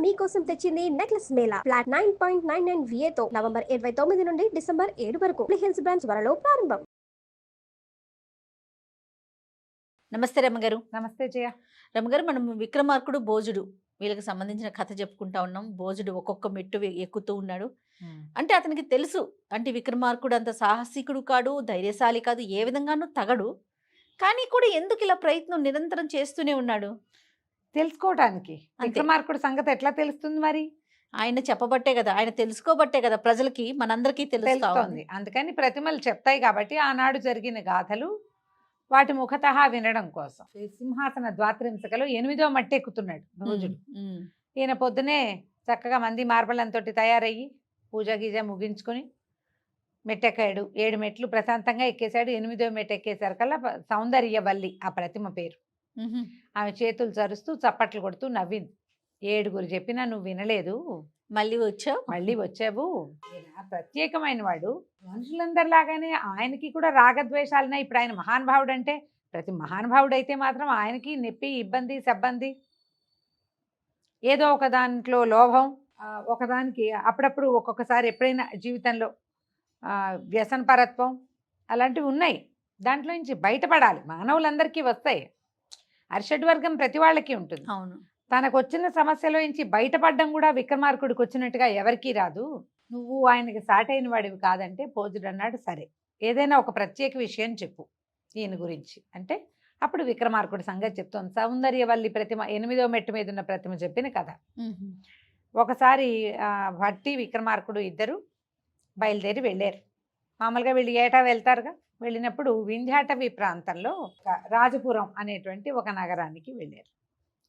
మీకోసం తెచ్చింది necklace Mela flat 9.99 VA తో నవంబర్ 29 నుండి డిసెంబర్ 7 వరకు హిల్స్ బ్రాంచ్ త్వరలో ప్రారంభం. నమస్తే రమ్మగారు. నమస్తే జయ. రమ్మగారు, మనం విక్రమార్కుడు భోజుడు వీళ్ళకి సంబంధించిన కథ చెప్పుకుంటా ఉన్నాం. భోజుడు ఒక్కొక్క మెట్టు ఎక్కుతూ ఉన్నాడు. అంటే అతనికి తెలుసు, అంటే విక్రమార్కుడు అంత సాహసికుడు కాడు, ధైర్యశాలి కాదు, ఏ విధంగానూ తగడు. కానీ కూడా ఎందుకు ఇలా ప్రయత్నం నిరంతరం చేస్తూనే ఉన్నాడు? తెలుసుకోవటానికి. విక్రమార్కుడు సంగతి ఎట్లా తెలుస్తుంది మరి? ఆయన చెప్పబట్టే కదా, ఆయన తెలుసుకోబట్టే కదా ప్రజలకి, మనందరికీ తెలుస్తోంది. అందుకని ప్రతిమలు చెప్తాయి కాబట్టి ఆనాడు జరిగిన గాథలు వాటి ముఖతః వినడం కోసం సింహాసన ద్వాత్రింశకలో 8వ మట్టి ఎక్కుతున్నాడు భోజుడు. ఈయన పొద్దునే చక్కగా మంది మార్బలంతో తయారయ్యి పూజ గీజ ముగించుకొని మెట్టెక్కాడు. 7 మెట్లు ప్రశాంతంగా ఎక్కేశాడు. 8వ మెట్టు ఎక్కేసరికల్లా సౌందర్యవల్లి ఆ ప్రతిమ పేరు. ఆమె చేతులు చరుస్తూ చప్పట్లు కొడుతూ నవ్వింది. 7గురు చెప్పినా నువ్వు వినలేదు, మళ్ళీ వచ్చావు. ప్రత్యేకమైన వాడు. మనుషులందరిలాగానే ఆయనకి కూడా రాగద్వేషాలున్నా. ఇప్పుడు ఆయన మహానుభావుడు అంటే ప్రతి మహానుభావుడు అయితే మాత్రం ఆయనకి నొప్పి, ఇబ్బంది, సబ్బంది, ఏదో ఒక దాంట్లో లోభం, ఒకదానికి అప్పుడప్పుడు ఒక్కొక్కసారి ఎప్పుడైనా జీవితంలో వ్యసనపరత్వం అలాంటివి ఉన్నాయి. దాంట్లో నుంచి బయటపడాలి. మానవులందరికీ వస్తాయి. అరిషడ్వర్గం ప్రతి వాళ్ళకి ఉంటుంది. అవును. తనకు వచ్చిన సమస్యలో నుంచి బయటపడడం కూడా విక్రమార్కుడికి వచ్చినట్టుగా ఎవరికీ రాదు. నువ్వు ఆయనకి సాటైన వాడివి కాదంటే భోజుడు అన్నాడు, సరే ఏదైనా ఒక ప్రత్యేక విషయం చెప్పు ఈయన గురించి అంటే. అప్పుడు విక్రమార్కుడి సంగతి చెప్తోంది. సౌందర్యవల్లి ప్రతిమ 8వ మెట్టు మీద ఉన్న ప్రతిమ చెప్పిన కథ. ఒకసారి భట్టి విక్రమార్కుడు ఇద్దరు బయలుదేరి వెళ్ళారు. మామూలుగా వీళ్ళు ఏటా వెళ్తారుగా. వెళ్ళినప్పుడు వింధ్యాటవి ప్రాంతంలో రాజపురం అనేటువంటి ఒక నగరానికి వెళ్ళారు.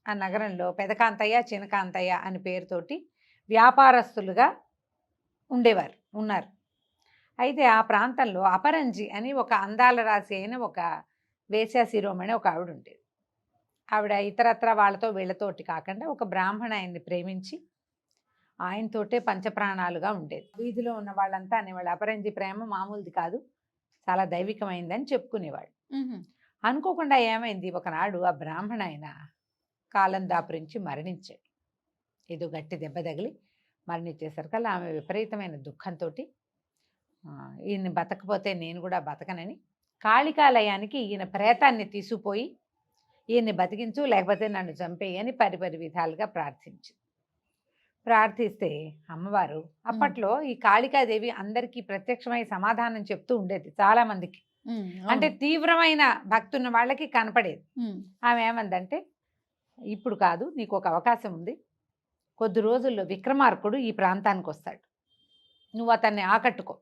ఆ నగరంలో పెదకాంతయ్య, చినకాంతయ్య అని పేరుతోటి వ్యాపారస్తులుగా ఉన్నారు. అయితే ఆ ప్రాంతంలో అపరంజి అని ఒక అందాల రాశి అయిన ఒక వేశ్యా శిరోమణి ఒక ఆవిడ ఉండేది. ఆవిడ ఇతరత్ర వాళ్ళతో వీళ్ళతోటి కాకుండా ఒక బ్రాహ్మణ ఆయన్ని ప్రేమించి ఆయనతోటే పంచప్రాణాలుగా ఉండేది. వీధిలో ఉన్న వాళ్ళంతా అనేవాళ్ళు అపరంజి ప్రేమ మామూలుది కాదు, చాలా దైవికమైందని చెప్పుకునేవాడు. అనుకోకుండా ఏమైంది, ఒకనాడు ఆ బ్రాహ్మణ ఆయన కాలం దాపురించి మరణించాడు. ఏదో గట్టి దెబ్బ తగిలి మరణించేసరికల్లా ఆమె విపరీతమైన దుఃఖంతో ఈయన్ని బతకపోతే నేను కూడా బతకనని కాళికాలయానికి ఈయన ప్రేతాన్ని తీసుకుపోయి ఈయన్ని బతికించు, లేకపోతే నన్ను చంపేయని పరిపరి విధాలుగా ప్రార్థిస్తే అమ్మవారు అప్పట్లో ఈ కాళికాదేవి అందరికీ ప్రత్యక్షమై సమాధానం చెప్తూ ఉండేది చాలామందికి. అంటే తీవ్రమైన భక్తి ఉన్న వాళ్ళకి కనపడేది. ఆమె ఏమందంటే, ఇప్పుడు కాదు, నీకు ఒక అవకాశం ఉంది. కొద్ది రోజుల్లో విక్రమార్కుడు ఈ ప్రాంతానికి వస్తాడు. నువ్వు అతన్ని ఆకట్టుకో.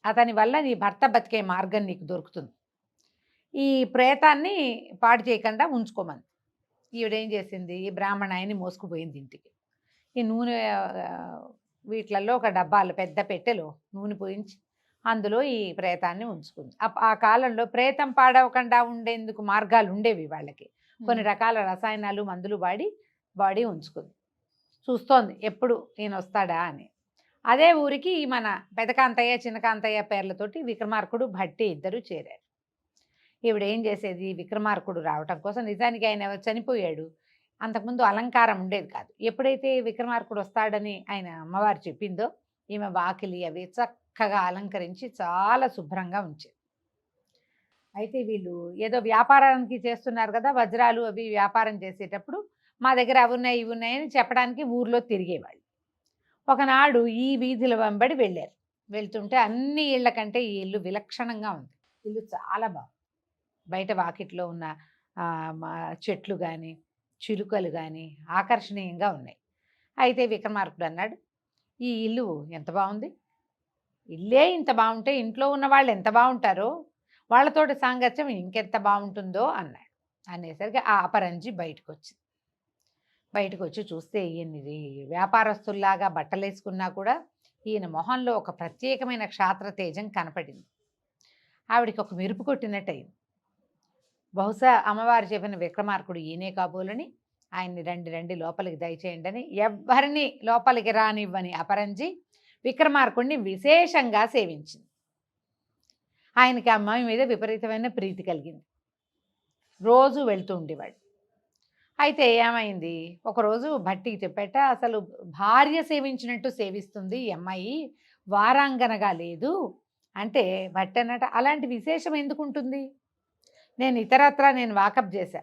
అతని వల్ల నీ భర్త బతికే మార్గం నీకు దొరుకుతుంది. ఈ ప్రేతాన్ని పాడు చేయకుండా ఉంచుకోమని. ఈవిడేం చేసింది, ఈ బ్రాహ్మణాయని మోసుకుపోయింది ఇంటికి. ఈ నూనె వీటిలలో ఒక డబ్బాలు పెద్ద పెట్టెలో నూనె పోయించి అందులో ఈ ప్రేతాన్ని ఉంచుకుంది. ఆ కాలంలో ప్రేతం పాడవకుండా ఉండేందుకు మార్గాలు ఉండేవి వాళ్ళకి. కొన్ని రకాల రసాయనాలు, మందులు వాడి బాడీ ఉంచుకుంది. చూస్తోంది ఎప్పుడు ఈయన వస్తాడా అని. అదే ఊరికి మన పెదకాంతయ్య, చిన్నకాంతయ్య పేర్లతోటి విక్రమార్కుడు, భట్టి ఇద్దరు చేరారు. ఈవిడ ఏం చేసేది, విక్రమార్కుడు రావటం కోసం, నిజానికి ఆయన చనిపోయాడు, అంతకుముందు అలంకారం ఉండేది కాదు. ఎప్పుడైతే విక్రమార్కుడు వస్తాడని ఆయన అమ్మవారు చెప్పిందో ఈమె వాకిలి అవి చక్కగా అలంకరించి చాలా శుభ్రంగా ఉంచేది. అయితే వీళ్ళు ఏదో వ్యాపారానికి చేస్తున్నారు కదా, వజ్రాలు అవి వ్యాపారం చేసేటప్పుడు మా దగ్గర అవి ఉన్నాయి ఇవి ఉన్నాయని చెప్పడానికి ఊర్లో తిరిగేవాళ్ళు. ఒకనాడు ఈ వీధుల వెంబడి వెళ్ళారు. వెళ్తుంటే అన్ని ఇళ్ల కంటే ఈ ఇల్లు విలక్షణంగా ఉంది. ఇల్లు చాలా బాగుంది. బయట వాకిట్లో ఉన్న చెట్లు కానీ చిలుకలు కానీ ఆకర్షణీయంగా ఉన్నాయి. అయితే విక్రమార్కుడు అన్నాడు, ఈ ఇల్లు ఎంత బాగుంది, ఇల్లే ఇంత బాగుంటే ఇంట్లో ఉన్న వాళ్ళు ఎంత బాగుంటారో, వాళ్ళతోటి సాంగత్యం ఇంకెంత బాగుంటుందో అన్నాడు. అనేసరికి ఆ అపరంజి బయటకు వచ్చి చూస్తే ఈయనది వ్యాపారస్తుల్లాగా బట్టలేసుకున్నా కూడా ఈయన మొహంలో ఒక ప్రత్యేకమైన క్షాత్ర తేజం కనపడింది. ఆవిడికి ఒక మెరుపు కొట్టినట్టు అయింది. బహుశా అమ్మవారు చెప్పిన విక్రమార్కుడు ఈయనే కాబోలని ఆయన్ని రండి లోపలికి దయచేయండి అని ఎవ్వరిని లోపలికి రానివ్వని అపరంజి విక్రమార్కుడిని విశేషంగా సేవించింది. ఆయనకి అమ్మాయి మీద విపరీతమైన ప్రీతి కలిగింది. రోజు వెళ్తూ ఉండేవాడు. అయితే ఏమైంది, ఒకరోజు భట్టికి చెప్పేట, అసలు భార్య సేవించినట్టు సేవిస్తుంది ఈ అమ్మాయి, వారాంగనగా లేదు అంటే భట్టి అన్నట అలాంటి విశేషం ఎందుకు ఉంటుంది, నేను ఇతరత్రా నేను వాకప్ చేశా,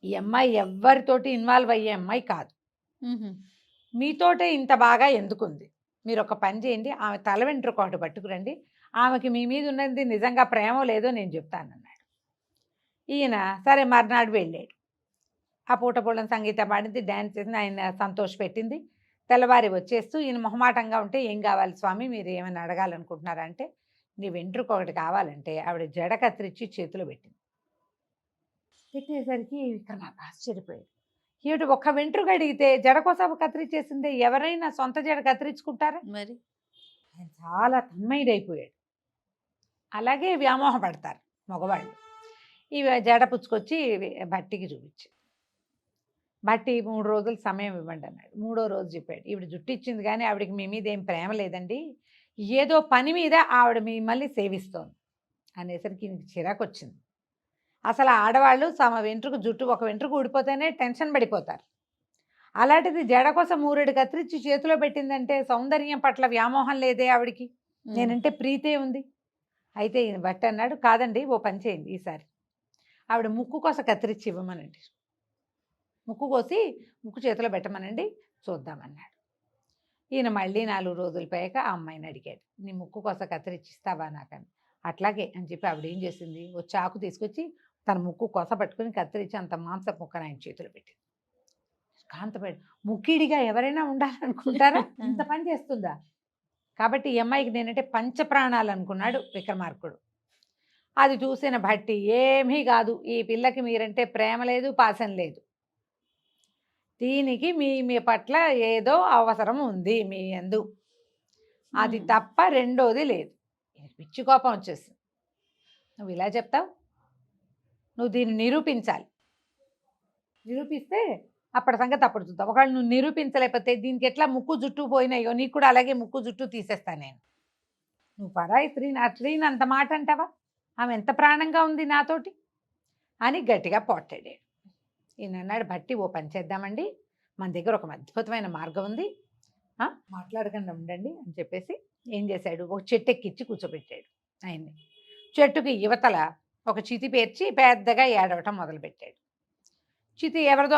ఈ అమ్మాయి ఎవ్వరితోటి ఇన్వాల్వ్ అయ్యే అమ్మాయి కాదు, మీతోటే ఇంత బాగా ఎందుకుంది, మీరు ఒక పని చేయండి, ఆమె తల వెంట్రుక ఒకటి పట్టుకురండి, ఆమెకి మీ మీద ఉన్నది నిజంగా ప్రేమో లేదో నేను చెప్తానన్నాడు. ఈయన సరే మర్నాడు వెళ్ళాడు. ఆ పూట పూటని సంగీత పాడింది, డ్యాన్స్ చేసింది, ఆయన సంతోష పెట్టింది. తెల్లవారి వచ్చేస్తూ ఈయన మొహమాటంగా ఉంటే, ఏం కావాలి స్వామి, మీరు ఏమైనా అడగాలనుకుంటున్నారంటే, నీ వెంట్రుక ఒకటి కావాలంటే ఆవిడ జడ కత్తిరించి చేతిలో పెట్టింది. పెట్టేసరికి విక్రమార్క ఆశ్చర్యపోయాడు. ఏమిటి ఒక్క వెంట్రుక అడిగితే జడ కోసం కత్తిరించేసిందే, ఎవరైనా సొంత జడ కత్తిరించుకుంటారా మరి? ఆయన చాలా తన్మయుడైపోయాడు. అలాగే వ్యామోహపడతారు మగవాళ్ళు. ఈ జడ పుచ్చుకొచ్చి భట్టికి చూపించి, భట్టి 3 రోజులు సమయం ఇవ్వండి అన్నాడు. 3వ రోజు చెప్పాడు, ఈవిడ జుట్టు ఇచ్చింది కానీ ఆవిడకి మీ మీద ఏం ప్రేమ లేదండి, ఏదో పని మీద ఆవిడ మిమ్మల్ని సేవిస్తోంది అనేసరికి ఈయనకి చిరాకు వచ్చింది. అసలు ఆడవాళ్ళు తమ వెంట్రుక జుట్టు ఒక వెంట్రుక ఊడిపోతేనే టెన్షన్ పడిపోతారు, అలాంటిది జడ కోసం 3 కత్తిరించి చేతిలో పెట్టిందంటే సౌందర్యం పట్ల వ్యామోహం లేదే ఆవిడికి, నేనంటే ప్రీతే ఉంది. అయితే ఈయన భట్టి అన్నాడు, కాదండి ఓ పని చేయండి, ఈసారి ఆవిడ ముక్కు కోసం కత్తిరించి ఇవ్వమనండి, ముక్కు కోసి ముక్కు చేతిలో పెట్టమనండి చూద్దామన్నాడు. ఈయన మళ్ళీ 4 రోజులు పోయాక ఆ అమ్మాయిని అడిగాడు, నీ ముక్కు కోసం కత్తిరించిస్తావా నాకని. అట్లాగే అని చెప్పి ఆవిడ ఏం చేసింది, ఓ చాకు తీసుకొచ్చి తన ముక్కు కొస పట్టుకుని కత్తిరించి అంత మాంసపు ముక్కను ఆయన చేతిలో పెట్టింది. కాంతపడి ముక్కిడిగా ఎవరైనా ఉండాలనుకుంటారా, ఇంత పని చేస్తుందా. కాబట్టి ఈ అమ్మాయికి నేనంటే పంచప్రాణాలు అనుకున్నాడు విక్రమార్కుడు. అది చూసిన భట్టి, ఏమీ కాదు, ఈ పిల్లకి మీరంటే ప్రేమ లేదు, పాసం లేదు, దీనికి మీ పట్ల ఏదో అవసరం ఉంది మీ యందు, అది తప్ప రెండోది లేదు. పిచ్చి కోపం వచ్చేసింది, నువ్వు ఇలా చెప్తావు, నువ్వు దీన్ని నిరూపించాలి, నిరూపిస్తే అప్పటి సంగతి అప్పుడు చూద్దాం. ఒకవేళ నువ్వు నిరూపించలేకపోతే దీనికి ఎట్లా ముక్కు జుట్టు పోయినాయో నీకు కూడా అలాగే ముక్కు జుట్టు తీసేస్తాను నేను. నువ్వు పరాయి స్త్రీని, ఆ స్త్రీని అంత మాట అంటావా, ఆమె ఎంత ప్రాణంగా ఉంది నాతోటి అని గట్టిగా పోట్టాడాడు. ఈయన అన్నాడు, భట్టి ఓ పని చేద్దామండి, మన దగ్గర ఒక అద్భుతమైన మార్గం ఉంది, మాట్లాడకుండా ఉండండి అని చెప్పేసి ఏం చేశాడు, ఒక చెట్టు ఎక్కించి కూర్చోబెట్టాడు ఆయన్ని. చెట్టుకి యువతల ఒక చితి పేర్చి పెద్దగా ఏడవటం మొదలుపెట్టాడు. చితి ఎవరిదో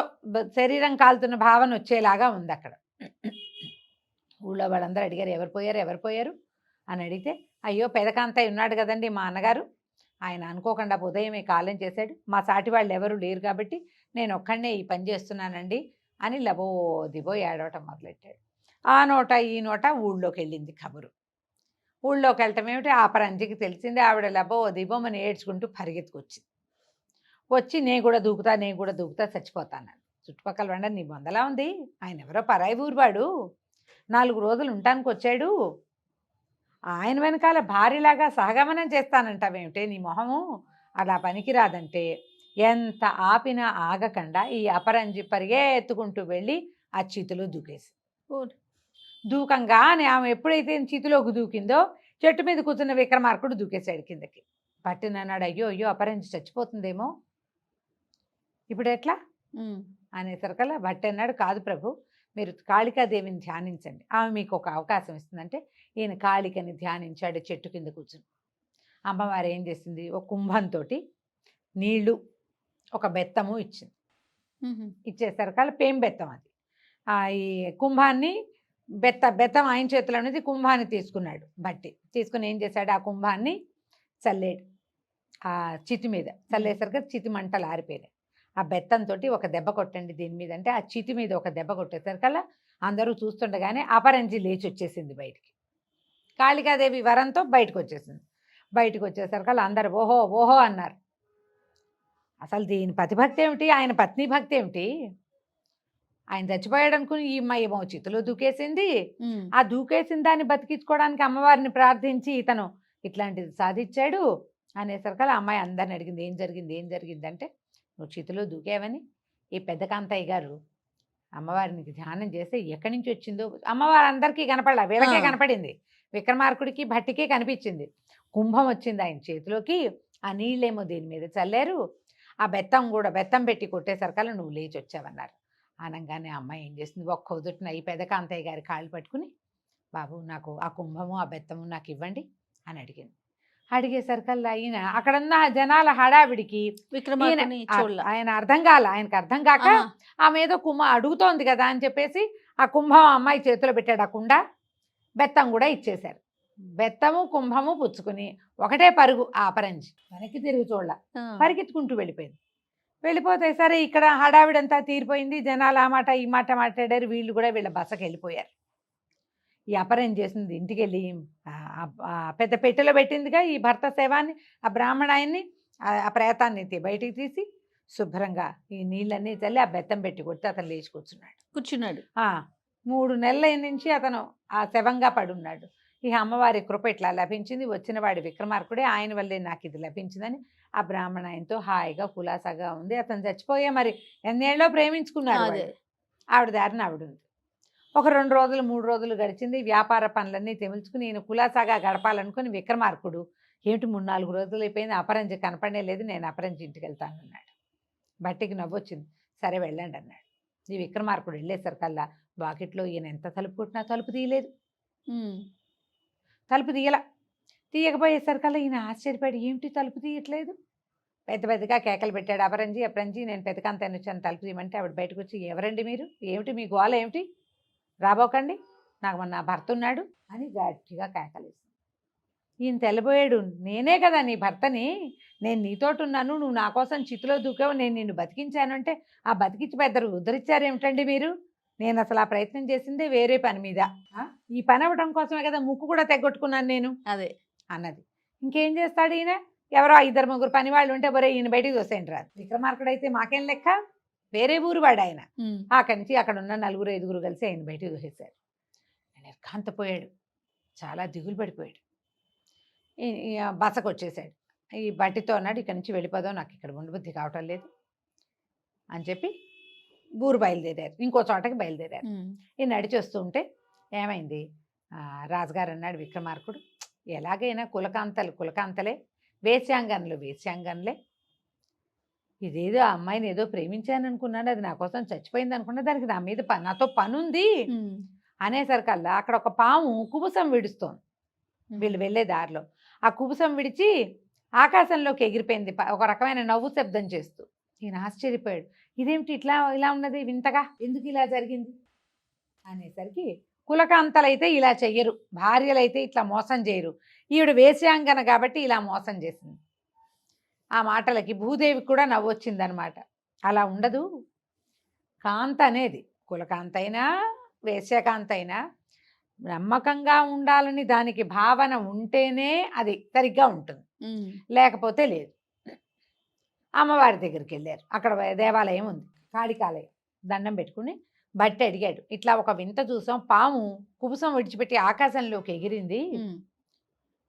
శరీరం కాలుతున్న భావన వచ్చేలాగా ఉంది అక్కడ. ఊళ్ళో వాళ్ళందరూ అడిగారు, ఎవరు పోయారు అని అడిగితే, అయ్యో పెదకాంతయ్య ఉన్నాడు కదండి మా అన్నగారు, ఆయన అనుకోకుండా ఉదయమే కాలం చేశాడు, మా సాటి వాళ్ళు ఎవరు లేరు కాబట్టి నేను ఒక్కడనే ఈ పని చేస్తున్నానండి అని లబో దిబో ఏడవటం మొదలెట్టాడు. ఆ నోట ఈ నోట ఊళ్ళోకి వెళ్ళింది కబురు. ఊళ్ళోకి వెళ్ళటం ఏమిటి, ఆ పరంజికి తెలిసింది. ఆవిడ లబో దిబోమని ఏడ్చుకుంటూ పరిగెత్తుకొచ్చింది. వచ్చి నేను కూడా దూకుతా చచ్చిపోతాను. చుట్టుపక్కల వండ నీ బొందలా ఉంది, ఆయన ఎవరో పరాయి ఊరువాడు, 4 రోజులు ఉండటానికి వచ్చాడు, ఆయన వెనకాల భార్యలాగా సహగమనం చేస్తానంటావేమిటే, నీ మొహము అలా పనికిరాదంటే ఎంత ఆపినా ఆగకుండా ఈ అపరంజి పరిగెత్తుకుంటూ వెళ్ళి ఆ చితిలో దూకేసి, దూకంగానే ఆమె ఎప్పుడైతే చితిలోకి దూకిందో చెట్టు మీద కూర్చున్న విక్రమార్కుడు దూకేశాడు కిందకి. పట్టినన్నాడు, అయ్యో అపరంజి చచ్చిపోతుందేమో ఇప్పుడు ఎట్లా అనేసరికల్లా భట్టి అన్నాడు, కాదు ప్రభు, మీరు కాళికాదేవిని ధ్యానించండి, ఆమె మీకు ఒక అవకాశం ఇస్తుందంటే ఈయన కాళికని ధ్యానించాడు చెట్టు కింద కూర్చుని. అమ్మవారు ఏం చేసింది, ఒక కుంభంతో నీళ్లు ఒక బెత్తము ఇచ్చింది. ఇచ్చేసరికల్లా పేం బెత్తం అది. ఈ కుంభాన్ని బెత్తం ఆయన చేతిలో అనేది కుంభాన్ని తీసుకున్నాడు భట్టి. తీసుకుని ఏం చేశాడు, ఆ కుంభాన్ని చల్లాడు ఆ చితి మీద. చల్లేసరికి చితి మంటలు ఆరిపోయాయి. ఆ బెత్తంతో ఒక దెబ్బ కొట్టండి దీని మీద అంటే ఆ చితి మీద ఒక దెబ్బ కొట్టేసరికల్లా అందరూ చూస్తుండగానే అపరంజి లేచి వచ్చేసింది బయటికి. కాళికాదేవి వరంతో బయటకు వచ్చేసింది. బయటకు వచ్చేసరికల్లా అందరు ఓహో అన్నారు. అసలు దీని పతిభక్తి ఏమిటి, ఆయన పత్ని భక్తి ఏమిటి, ఆయన చచ్చిపోయాడు అనుకుని ఈ అమ్మాయి ఏమో చితిలో దూకేసింది. ఆ దూకేసిన దాన్ని బతికించుకోవడానికి అమ్మవారిని ప్రార్థించి ఇతను ఇట్లాంటిది సాధించాడు అనేసరికల్లా అమ్మాయి అందరిని అడిగింది, ఏం జరిగింది అంటే, నువ్వు చితిలో దూకేవని ఈ పెద్ద కాంతయ్య గారు అమ్మవారిని ధ్యానం చేస్తే ఎక్కడి నుంచి వచ్చిందో అమ్మవారు అందరికీ కనపడలా, వీళ్ళకే కనపడింది, విక్రమార్కుడికి భట్టికే కనిపించింది. కుంభం వచ్చింది ఆయన చేతిలోకి, ఆ నీళ్ళేమో దీని మీద చల్లారు. ఆ బెత్తం పెట్టి కొట్టేసరికల్లా నువ్వు లేచి వచ్చావన్నారు. అనగానే అమ్మాయి ఏం చేసింది, ఒక్క ఉదుటిన ఈ పెదకాంతయ్య గారి కాళ్ళు పట్టుకుని, బాబు నాకు ఆ కుంభము ఆ బెత్తము నాకు ఇవ్వండి అని అడిగింది. అడిగేసరికల్లా ఈయన అక్కడున్న జనాల హడావిడికి విక్రమార్కుడిని చూడలా. ఆయనకు అర్థం కాక ఆమె ఏదో అడుగుతోంది కదా అని చెప్పేసి ఆ కుంభం అమ్మాయి చేతిలో పెట్టాడు. ఆ కుండ బెత్తం కూడా ఇచ్చేశారు. బెత్తము కుంభము పుచ్చుకుని ఒకటే పరుగు ఆ అపరంజి, వెనక్కి తిరిగి చూడాల, పరిగెత్తుకుంటూ వెళ్ళిపోతే సరే ఇక్కడ హడావిడంతా తీరిపోయింది. జనాలు ఆ మాట ఈ మాట మాట్లాడారు. వీళ్ళు కూడా వీళ్ళ బసకి వెళ్ళిపోయారు. ఈ అపరం చేసింది ఇంటికి వెళ్ళి పెద్ద పెట్టెలో పెట్టిందిగా ఈ భర్త శవాన్ని, ఆ బ్రాహ్మణాయన్ని, ఆ ప్రేతాన్ని బయటికి తీసి శుభ్రంగా ఈ నీళ్ళన్నీ చల్లి ఆ బెత్తం పెట్టి కొడితే అతను లేచి కూర్చున్నాడు. 3 నెలల నుంచి అతను ఆ శవంగా పడున్నాడు. ఈ అమ్మవారి కృప ఇట్లా లభించింది. వచ్చిన వాడి విక్రమార్కుడే, ఆయన వల్లే నాకు ఇది లభించిందని ఆ బ్రాహ్మణాయనతో హాయిగా కులాసాగా ఉంది. అతను చచ్చిపోయే మరి ఎన్నేళ్ళలో ప్రేమించుకున్నాడు. ఆవిడ దారిని ఆవిడుంది. ఒక 2 రోజులు 3 రోజులు గడిచింది. వ్యాపార పనులన్నీ తెమిల్చుకుని ఈయన కులాసాగా గడపాలనుకుని విక్రమార్కుడు ఏమిటి 3-4 రోజులు అయిపోయింది, అపరంజి కనపడే లేదు, నేను అపరంజి ఇంటికి వెళ్తానన్నాడు. బట్టికి నవ్వొచ్చింది. సరే వెళ్ళండి అన్నాడు. ఈ విక్రమార్కుడు వెళ్ళేసరికల్లా వాకిట్లో ఈయన ఎంత తలుపు కొట్టినా తలుపు తీయలేదు. తలుపు తీయకపోయేసరికల్లా ఈయన ఆశ్చర్యపడి ఏమిటి తలుపు తీయట్లేదు, పెద్దగా కేకలు పెట్టాడు. అపరంజి నేను పెదకాంతని వచ్చాను, తలుపు తీయమంటే ఆవిడ బయటకు వచ్చి, ఎవరండి మీరు, ఏమిటి మీ గోల ఏమిటి, రాబోకండి, నాకు నా భర్త ఉన్నాడు అని గట్టిగా కేకలేసింది. ఈయన తెల్లబోయాడు. నేనే కదా నీ భర్తని, నేను నీతోటి ఉన్నాను, నువ్వు నా కోసం చితిలో దూకావు, నేను నిన్ను బతికించాను అంటే ఆ బతికించి పెద్దరు ఉద్ధరించారేమిటండి మీరు, నేను అసలు ఆ ప్రయత్నం చేసిందే వేరే పని మీద, ఈ పని అవ్వడం కోసమే కదా ముక్కు కూడా తెగొట్టుకున్నాను నేను అదే అన్నది. ఇంకేం చేస్తాడు ఈయన, ఎవరో 2-3 పని వాళ్ళు ఉంటే బరే ఈయన బయటికి చూసేయండి రాదు. విక్రమార్కుడు అయితే మాకేం లెక్క, వేరే ఊరు వాడు ఆయన. అక్కడి నుంచి అక్కడ ఉన్న 4-5 కలిసి ఆయన బయటికి చూసేశారు. నిర్ఘాంతపోయాడు, చాలా దిగులు పడిపోయాడు. బసకు వచ్చేసాడు. ఈ బట్టితో అన్నాడు, ఇక్కడి నుంచి వెళ్ళిపోదాం, నాకు ఇక్కడ ఉండబుద్ధి కావటం లేదు అని చెప్పి ఊరు బయలుదేరారు. ఇంకో చోటకి బయలుదేరారు. ఈ నడిచి వస్తూ ఉంటే ఏమైంది, రాజుగారు అన్నాడు విక్రమార్కుడు, ఎలాగైనా కులకాంతలే, వేశ్యాంగనలే, ఇదేదో ఆ అమ్మాయిని ఏదో ప్రేమించాను అనుకున్నాను, అది నా కోసం చచ్చిపోయింది అనుకున్నా, దానికి నా మీద నాతో పనుంది అనేసరికల్లా అక్కడ ఒక పాము కుబుసం విడుస్తోంది. వీళ్ళు వెళ్ళే దారిలో ఆ కుబుసం విడిచి ఆకాశంలోకి ఎగిరిపోయింది, ఒక రకమైన నవ్వు శబ్దం చేస్తూ. ఈయన ఆశ్చర్యపోయాడు, ఇదేమిటి ఇలా ఉన్నది వింతగా, ఎందుకు ఇలా జరిగింది అనేసరికి, కులకాంతలైతే ఇలా చెయ్యరు, భార్యలైతే ఇట్లా మోసం చేయరు, ఈవిడ వేశ్యాంగన కాబట్టి ఇలా మోసం చేసింది. ఆ మాటలకి భూదేవికి కూడా నవ్వొచ్చిందనమాట. అలా ఉండదు, కాంత అనేది కులకాంత అయినా వేశ్యకాంత అయినా నమ్మకంగా ఉండాలని దానికి భావన ఉంటేనే అది సరిగ్గా ఉంటుంది, లేకపోతే లేదు. అమ్మవారి దగ్గరికి వెళ్ళారు. అక్కడ దేవాలయం ఉంది, కాళికాలయం. దండం పెట్టుకుని బట్టి అడిగాడు, ఇట్లా ఒక వింత చూసాం, పాము కుబుసం విడిచిపెట్టి ఆకాశంలోకి ఎగిరింది,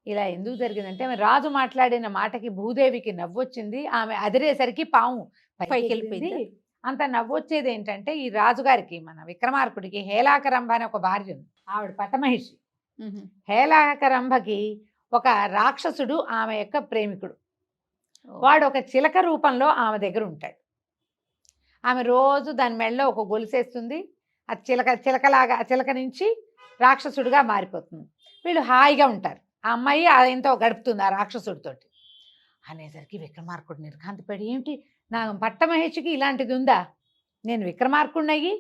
ఇలా ఎందుకు జరిగిందంటే ఆమె రాజు మాట్లాడిన మాటకి భూదేవికి నవ్వొచ్చింది, ఆమె అదిరేసరికి పాము పైకి వెళ్ళిపోయింది. అంత నవ్వొచ్చేది ఏంటంటే, ఈ రాజుగారికి మన విక్రమార్కుడికి హేలాకరంభ అని ఒక భార్య ఉంది, ఆవిడ పట్టమహిషి. హేలాకరంభకి ఒక రాక్షసుడు ఆమె యొక్క ప్రేమికుడు, వాడు ఒక చిలక రూపంలో ఆమె దగ్గర ఉంటాడు. ఆమె రోజు దాని మెడలో ఒక గొలుసేస్తుంది, అది చిలక నుంచి రాక్షసుడిగా మారిపోతుంది. వీళ్ళు హాయిగా ఉంటారు, ఆ అమ్మాయి ఎంతో గడుపుతుంది ఆ రాక్షసుడితోటి. అనేసరికి విక్రమార్కుడు నిర్ఘాంతపడి, ఏమిటి నా పట్టమహేషికి ఇలాంటిది ఉందా, నేను విక్రమార్కుడినయ్యి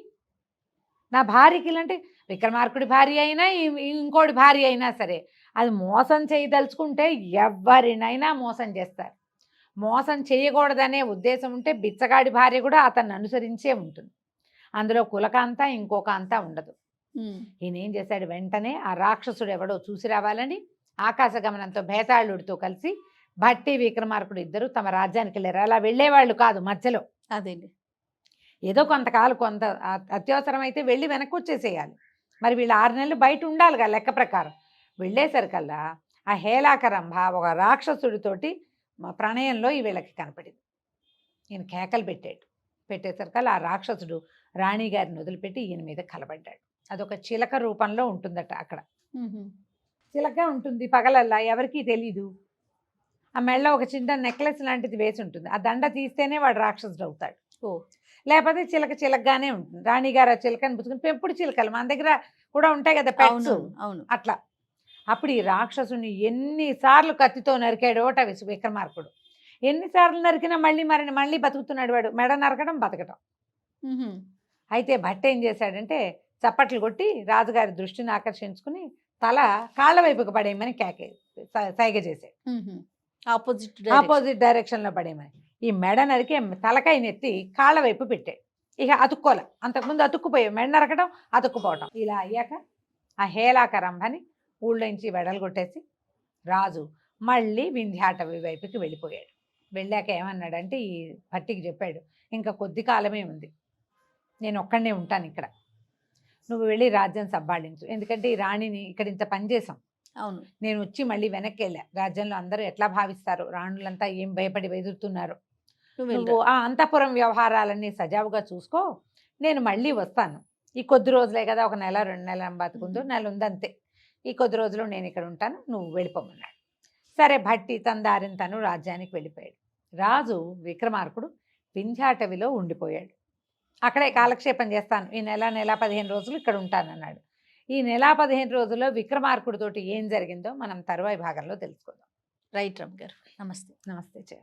నా భార్యకి ఇలాంటి, విక్రమార్కుడి భార్య అయినా ఇంకోటి భార్య అయినా సరే అది మోసం చేయదలుచుకుంటే ఎవరినైనా మోసం చేస్తారు. మోసం చేయకూడదనే ఉద్దేశం ఉంటే బిచ్చగాడి భార్య కూడా అతన్ని అనుసరించే ఉంటుంది, అందులో కులకాంత ఇంకొక అంతా ఉండదు. ఈయన ఏం చేశాడు, వెంటనే ఆ రాక్షసుడు ఎవడో చూసి రావాలని ఆకాశ గమనంతో భేతాళుడితో కలిసి భట్టి విక్రమార్కుడు ఇద్దరు తమ రాజ్యానికి వెళ్ళారు. అలా వెళ్ళేవాళ్ళు కాదు, మధ్యలో అదేండి ఏదో కొంతకాలం కొంత అత్యవసరం అయితే వెళ్ళి వెనక్కి వచ్చేసేయాలి. మరి వీళ్ళు 6 నెలలు బయట ఉండాలిగా లెక్క ప్రకారం. వెళ్ళేసరికల్లా ఆ హేలాకరంభ ఒక రాక్షసుడితోటి ప్రణయంలో ఈ వీళ్ళకి కనపడింది. ఈయన కేకలు పెట్టేసరికల్లా ఆ రాక్షసుడు రాణిగారిని వదిలిపెట్టి ఈయన మీద కలబడ్డాడు. అదొక చిలక రూపంలో ఉంటుందట, అక్కడ చిలక ఉంటుంది పగలల్లా, ఎవరికీ తెలీదు. ఆ మెడలో ఒక చిన్న నెక్లెస్ లాంటిది వేసి ఉంటుంది. ఆ దండ తీస్తేనే వాడు రాక్షసుడు అవుతాడు. ఓ లేకపోతే చిలక చిలకగానే ఉంటుంది. రాణిగారు ఆ చిలకని పుచ్చుకుని, పెంపుడు చిలకలు మన దగ్గర కూడా ఉంటాయి కదా పెట్స్, అవును అవును అట్లా. అప్పుడు ఈ రాక్షసుని ఎన్నిసార్లు కత్తితో నరికాడోట విక్రమార్కుడు. ఎన్నిసార్లు నరికినా మళ్ళీ బతుకుతున్నాడు వాడు. మెడ నరకడం బతకడం. ఉహుం. అయితే భట్ ఏం చేశాడంటే చప్పట్లు కొట్టి రాజుగారి దృష్టిని ఆకర్షించుకుని తల కాళ్ళ వైపుకి పడేయమని సైగ చేశాడు. ఉహుం. ఆపోజిట్ ఆపోజిట్ డైరెక్షన్లో పడేయమని. ఈ మెడ నరికి తలకాయ నెత్తి కాళ్ళ వైపు పెట్టాడు. ఇక అతుక్కోలే. అంతకుముందు అతుక్కుపోయావు, మెడ నరకడం అతుక్కుపోవటం. ఇలా అయ్యాక ఆ హేళాకరంభని ఊళ్ళోంచి వెడలగొట్టేసి రాజు మళ్ళీ వింధ్యాటవి వైపుకి వెళ్ళిపోయాడు. వెళ్ళాక ఏమన్నాడంటే ఈ భట్టికి చెప్పాడు, ఇంకా కొద్ది కాలమే ఉంది, నేను ఒక్కడనే ఉంటాను ఇక్కడ, నువ్వు వెళ్ళి రాజ్యం సంపాదించు. ఎందుకంటే ఈ రాణిని ఇక్కడ ఇంత పనిచేసాం, అవును నేను వచ్చి మళ్ళీ వెనక్కి వెళ్ళా. రాజ్యంలో అందరూ ఎట్లా భావిస్తారు, రాణులంతా ఏం భయపడి వెదురుతున్నారు, నువ్వు ఆ అంతఃపురం వ్యవహారాలన్నీ సజావుగా చూసుకో, నేను మళ్ళీ వస్తాను. ఈ కొద్ది రోజులే కదా, ఒక నెల 2 నెలలు బతుకుందో, నెల ఉందంతే, ఈ కొద్ది రోజులు నేను ఇక్కడ ఉంటాను, నువ్వు వెళ్ళిపోమన్నాడు. సరే భట్టి తన దారిని తను రాజ్యానికి వెళ్ళిపోయాడు. రాజు విక్రమార్కుడు వింధ్యాటవిలో ఉండిపోయాడు. అక్కడే కాలక్షేపం చేస్తాను, ఈ నెల 15 రోజులు ఇక్కడ ఉంటానన్నాడు. ఈ 15 రోజుల్లో విక్రమార్కుడితోటి ఏం జరిగిందో మనం తరువాయి భాగంలో తెలుసుకుందాం. రైట్ రమ్ గారు, నమస్తే. నమస్తే.